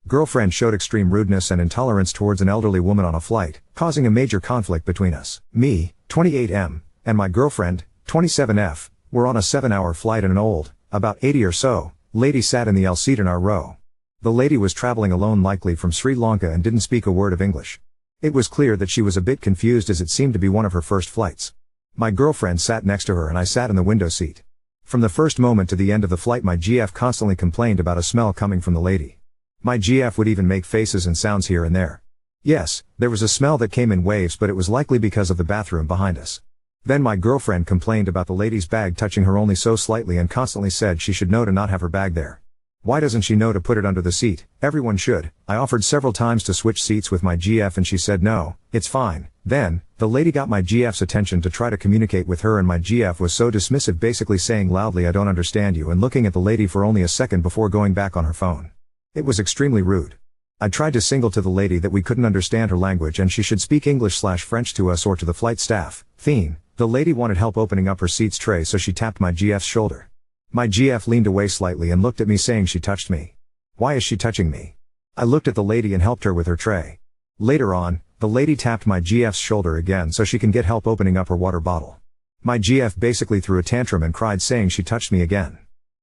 Girlfriend showed extreme rudeness and intolerance towards an elderly woman on a flight, causing a major conflict between us. Me, 28M, and my girlfriend, 27F, were on a 7-hour flight and an old, about 80 or so, lady sat in the L seat in our row. The lady was traveling alone, likely from Sri Lanka, and didn't speak a word of English. It was clear that she was a bit confused, as it seemed to be one of her first flights. My girlfriend sat next to her and I sat in the window seat. From the first moment to the end of the flight, my GF constantly complained about a smell coming from the lady. My GF would even make faces and sounds here and there. Yes, there was a smell that came in waves, but it was likely because of the bathroom behind us. Then my girlfriend complained about the lady's bag touching her only so slightly and constantly said she should know to not have her bag there. Why doesn't she know to put it under the seat? Everyone should. I offered several times to switch seats with my GF and she said no, it's fine. Then, the lady got my GF's attention to try to communicate with her, and my GF was so dismissive, basically saying loudly, "I don't understand you," and looking at the lady for only a second before going back on her phone. It was extremely rude. I tried to signal to the lady that we couldn't understand her language and she should speak English/French to us or to the flight staff. The lady wanted help opening up her seat's tray, so she tapped my GF's shoulder. My GF leaned away slightly and looked at me, saying she touched me. Why is she touching me? I looked at the lady and helped her with her tray. Later on, the lady tapped my GF's shoulder again so she can get help opening up her water bottle. My GF basically threw a tantrum and cried, saying she touched me again.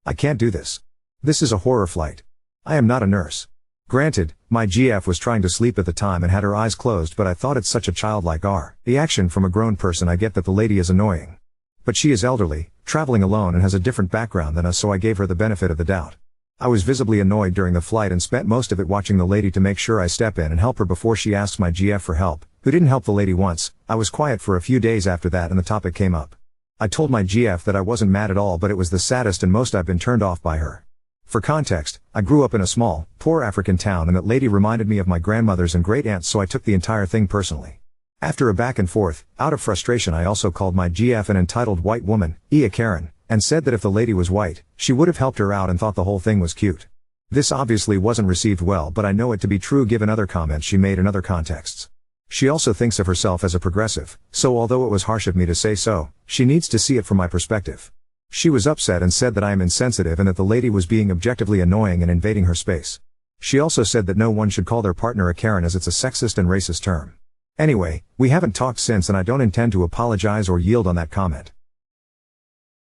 I can't do this. This is a horror flight. I am not a nurse. Granted, my GF was trying to sleep at the time and had her eyes closed, but I thought it's such a childlike reaction from a grown person. I get that the lady is annoying. But she is elderly, traveling alone, and has a different background than us, so I gave her the benefit of the doubt. I was visibly annoyed during the flight and spent most of it watching the lady to make sure I step in and help her before she asks my GF for help, who didn't help the lady once. I was quiet for a few days after that and the topic came up. I told my GF that I wasn't mad at all, but it was the saddest and most I've been turned off by her. For context, I grew up in a small, poor African town, and that lady reminded me of my grandmothers and great aunts, so I took the entire thing personally. After a back and forth, out of frustration, I also called my GF an entitled white woman, a Karen, and said that if the lady was white, she would have helped her out and thought the whole thing was cute. This obviously wasn't received well, but I know it to be true given other comments she made in other contexts. She also thinks of herself as a progressive, so although it was harsh of me to say so, she needs to see it from my perspective. She was upset and said that I am insensitive and that the lady was being objectively annoying and invading her space. She also said that no one should call their partner a Karen, as it's a sexist and racist term. Anyway, we haven't talked since, and I don't intend to apologize or yield on that comment.